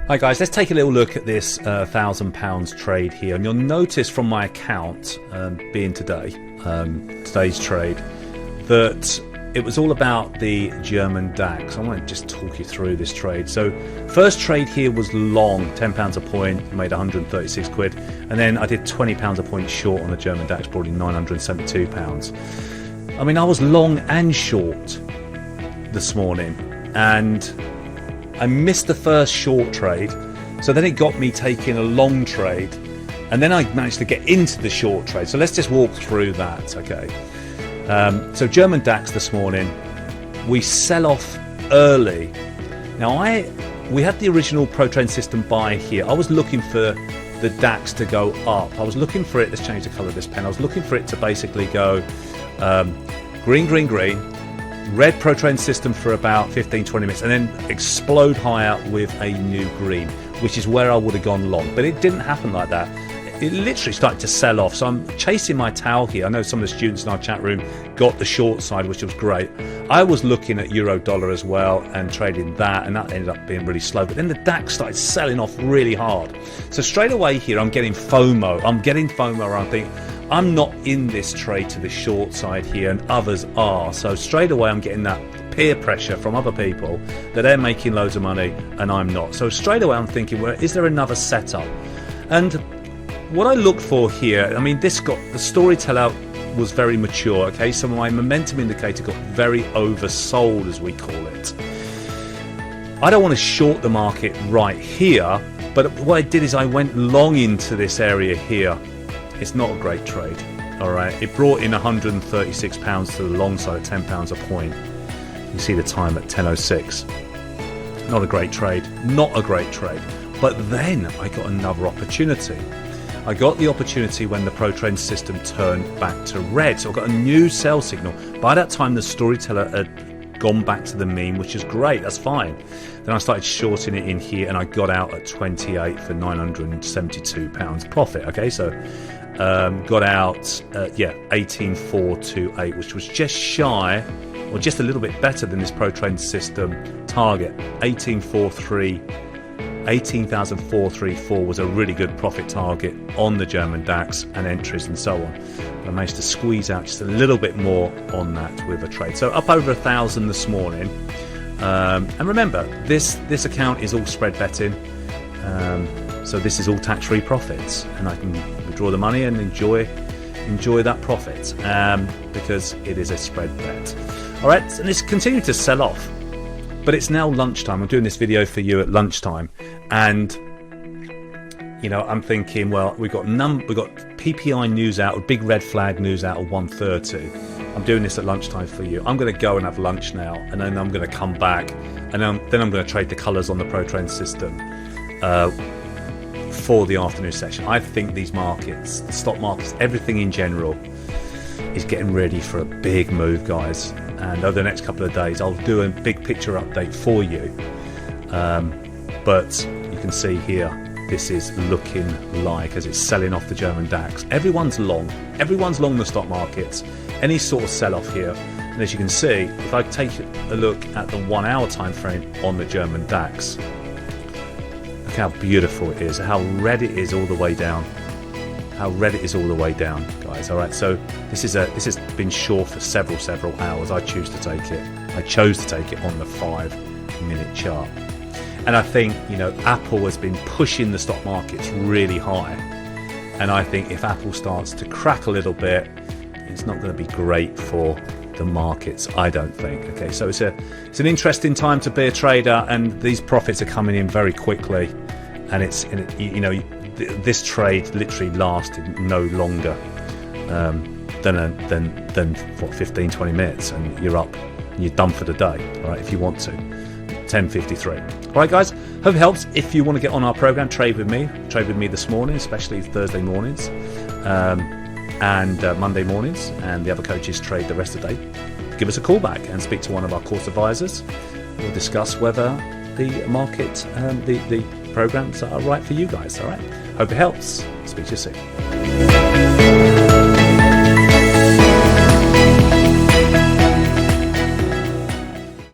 Hi guys, let's take a little look at this £1,000 trade here, and you'll notice from my account being today's trade, that it was all about the German DAX. I want to just talk you through this trade. So first trade here was long, £10 a point, made 136 quid, and then I did £20 a point short on the German DAX, probably £972. I mean, I was long and short this morning, and I missed the first short trade, so then it got me taking a long trade, and then I managed to get into the short trade. So let's just walk through that, okay? So German DAX this morning, we sell off early. Now we had the original ProTrade system buy here. I was looking for the DAX to go up. I was looking for it, let's change the colour of this pen. I was looking for it to basically go green, green, green, red ProTrade system for about 15-20 minutes, and then explode higher with a new green, which is where I would have gone long. But it didn't happen like that. It literally started to sell off. So I'm chasing my tail here. I know some of the students in our chat room got the short side, which was great. I was looking at euro dollar as well and trading that, and that ended up being really slow. But then the DAX started selling off really hard. So straight away here, I'm getting FOMO. I'm thinking, I'm not in this trade to the short side here, and others are. So straight away I'm getting that peer pressure from other people that they're making loads of money and I'm not. So straight away I'm thinking, well, is there another setup? And what I looked for here, I mean, the storyteller was very mature, okay? So my momentum indicator got very oversold, as we call it. I don't want to short the market right here, but what I did is I went long into this area here. It's not a great trade, all right? It brought in £136 to the long side at £10 a point. You see the time at 10:06. Not a great trade, not a great trade. But then I got another opportunity. I got the opportunity when the ProTrade system turned back to red. So I got a new sell signal. By that time, the storyteller had gone back to the mean, which is great, that's fine. Then I started shorting it in here, and I got out at 28 for £972 profit, okay? So got out 18,428, which was just shy, or just a little bit better than this ProTrade system target. 18,434 was a really good profit target on the German DAX and entries and so on. I managed to squeeze out just a little bit more on that with a trade. So up over 1,000 this morning. And remember, this account is all spread betting. So this is all tax-free profits, and I can withdraw the money and enjoy that profit because it is a spread bet. All right, and it's continued to sell off, but it's now lunchtime. I'm doing this video for you at lunchtime, and you know, I'm thinking, well, we've got PPI news out, a big red flag news out at 1:30. I'm doing this at lunchtime for you. I'm going to go and have lunch now, and then I'm going to come back, and then I'm going to trade the colours on the ProTrade system for the afternoon session. I think these markets, the stock markets, everything in general is getting ready for a big move, guys. And over the next couple of days, I'll do a big picture update for you. But you can see here, this is looking like, as it's selling off the German DAX. Everyone's long the stock markets. Any sort of sell-off here. And as you can see, if I take a look at the 1 hour time frame on the German DAX, look how beautiful it is, how red it is all the way down. Guys. All right, so this has been short for several hours. I chose to take it on the 5-minute chart. And I think, you know, Apple has been pushing the stock markets really high, and I think if Apple starts to crack a little bit, it's not going to be great for the markets, I don't think. Okay, so it's an interesting time to be a trader, and these profits are coming in very quickly, and this trade literally lasted no longer than 15-20 minutes, and you're up and you're done for the day. All right, if you want to. 10:53. All right, guys, hope it helps. If you want to get on our program, trade with me this morning, especially Thursday mornings and Monday mornings, and the other coaches trade the rest of the day. Give us a call back and speak to one of our course advisors. We'll discuss whether the market, the programs are right for you guys. All right, hope it helps. Speak to you soon.